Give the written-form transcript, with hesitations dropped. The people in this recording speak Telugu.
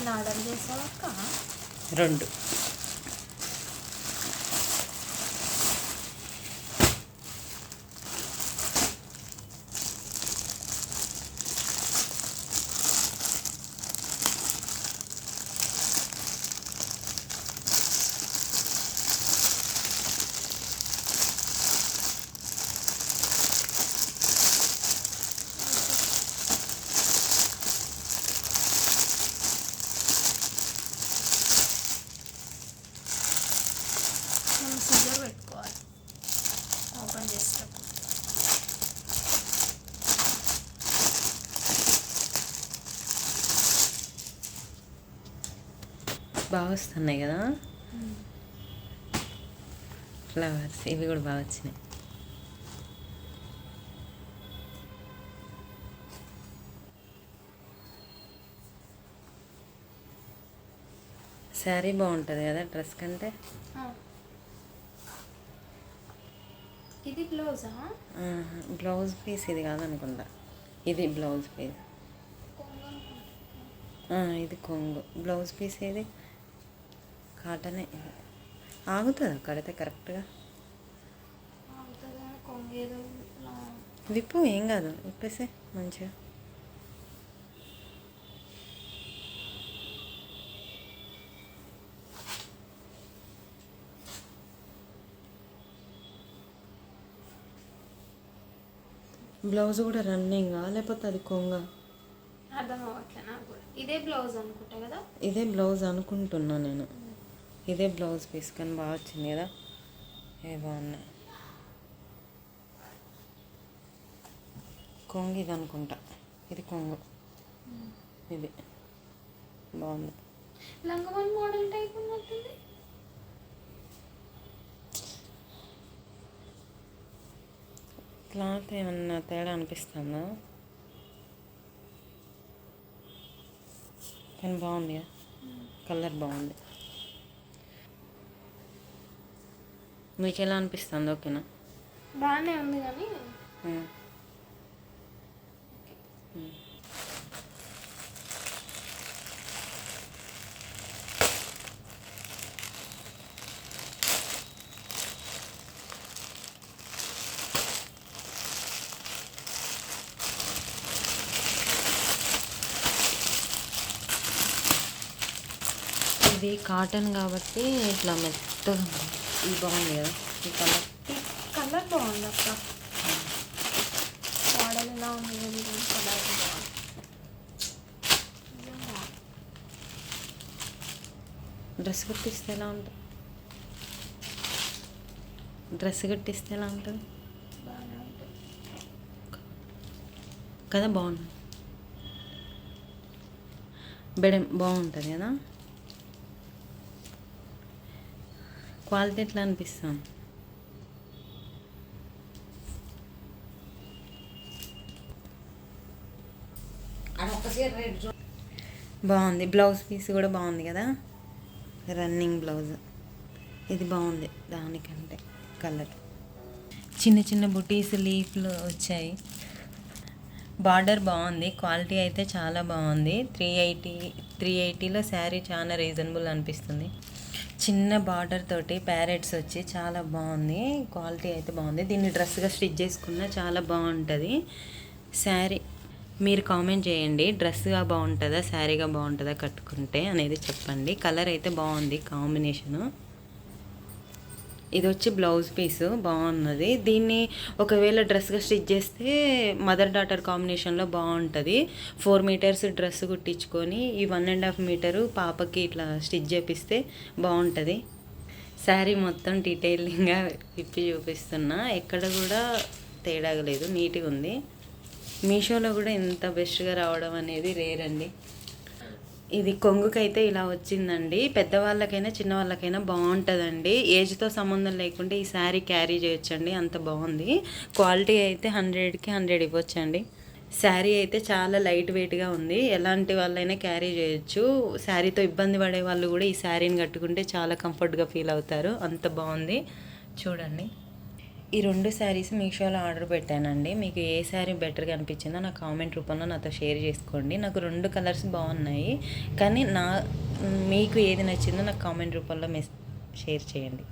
ఎన్ని ఆర్డర్ చేసావు అక్క? 2. మనం సిజర్ పెట్టుకోవాలి ఓపెన్ చేసేటప్పుడు. బాగా వస్తున్నాయి కదా ఫ్లవర్స్, ఇవి కూడా బాగా వచ్చినాయి. శారీ బాగుంటుంది కదా డ్రెస్ కంటే. ఇది బ్లౌజా? బ్లౌజ్ పీస్ ఇది కాదనుకుంటా, ఇది బ్లౌజ్ పీస్. ఇది కొంగు. బ్లౌజ్ పీస్ ఇది కాటనే. ఆగుతుందా కడితే కరెక్ట్గా? విప్పు, ఏం కాదు, విప్పేసే మంచిగా. బ్లౌజ్ కూడా రన్నింగా లేకపోతే అది కొంగ? అర్థం అవ్వట్లే నాకు కూడా. ఇదే బ్లౌజ్ అనుకుంటా కదా? ఇదే బ్లౌజ్ అనుకుంటున్నా నేను. ఇదే బ్లౌజ్ పీస్ కానీ బాగా వచ్చింది కదా. ఏ బాగున్నాయి. కొంగు ఇది అనుకుంటా, ఇది కొంగు. ఇది బాగుంది. లంగవన్ మోడల్ టైప్ ఉన్నట్టుంది. క్లాత్ ఏమన్నా తేడా అనిపిస్తుందా? కానీ బాగుంది కదా, కలర్ బాగుంది. మీకు ఎలా అనిపిస్తుంది? ఓకేనా? బాగానే ఉంది కానీ ఇది కాటన్ కాబట్టి ఇట్లా మెత్తగా ఉంది. ఇది బాగుంది కదా, ఈ కలర్. కలర్ బాగుంది అక్క. మోడల్ ఎలా ఉంది? కలర్ బాగుంది. డ్రెస్ కుట్టిస్తే ఎలా ఉంటుంది? డ్రెస్ కుట్టిస్తే ఎలా ఉంటుంది బాగానే ఉంటుంది కదా? బాగుంది. బెడం బాగుంటుంది కదా. క్వాలిటీ ఎట్లా అనిపిస్తుంది? బాగుంది. బ్లౌజ్ పీస్ కూడా బాగుంది కదా, రన్నింగ్ బ్లౌజ్. ఇది బాగుంది దానికంటే కలర్. చిన్న చిన్న బుటీస్ లీఫ్లు వచ్చాయి. బార్డర్ బాగుంది. క్వాలిటీ అయితే చాలా బాగుంది. 380లో శారీ చాలా రీజనబుల్ అనిపిస్తుంది. చిన్న బార్డర్ తోటి ప్యారెట్స్ వచ్చి చాలా బాగుంది. క్వాలిటీ అయితే బాగుంది. దీన్ని డ్రెస్గా స్టిచ్ చేసుకున్నా చాలా బాగుంటుంది శారీ. మీరు కామెంట్ చేయండి, డ్రెస్గా బాగుంటుందా శారీగా బాగుంటుందా కట్టుకుంటే అనేది చెప్పండి. కలర్ అయితే బాగుంది కాంబినేషను. ఇది వచ్చి బ్లౌజ్ పీసు బాగున్నది. దీన్ని ఒకవేళ డ్రెస్గా స్టిచ్ చేస్తే మదర్ డాటర్ కాంబినేషన్లో బాగుంటుంది. 4 మీటర్స్ డ్రెస్ కుట్టించుకొని ఈ 1.5 మీటరు పాపకి ఇట్లా స్టిచ్ చేపిస్తే బాగుంటుంది. శారీ మొత్తం డీటెయిలింగ్గా విప్పి చూపిస్తున్నా, ఎక్కడ కూడా తేడా లేదు, నీట్గా ఉంది. మీషోలో కూడా ఇంత బెస్ట్గా రావడం అనేది రేర్ అండి. ఇది కొంగుకైతే ఇలా వచ్చిందండి. పెద్దవాళ్ళకైనా చిన్నవాళ్ళకైనా బాగుంటుందండి. ఏజ్తో సంబంధం లేకుండా ఈ శారీ క్యారీ చేయొచ్చండి, అంత బాగుంది. క్వాలిటీ అయితే 100కి 100 ఇవ్వచ్చండి. శారీ అయితే చాలా లైట్ వెయిట్గా ఉంది. ఎలాంటి వాళ్ళైనా క్యారీ చేయొచ్చు. శారీతో ఇబ్బంది పడే వాళ్ళు కూడా ఈ శారీని కట్టుకుంటే చాలా కంఫర్ట్గా ఫీల్ అవుతారు, అంత బాగుంది. చూడండి, ఈ 2 శారీస్ మీషోలో ఆర్డర్ పెట్టానండి. మీకు ఏ శారీ బెటర్గా అనిపించిందో నా కామెంట్ రూపంలో నాతో షేర్ చేసుకోండి. నాకు 2 కలర్స్ బాగున్నాయి, కానీ మీకు ఏది నచ్చిందో నాకు కామెంట్ రూపంలో షేర్ చేయండి.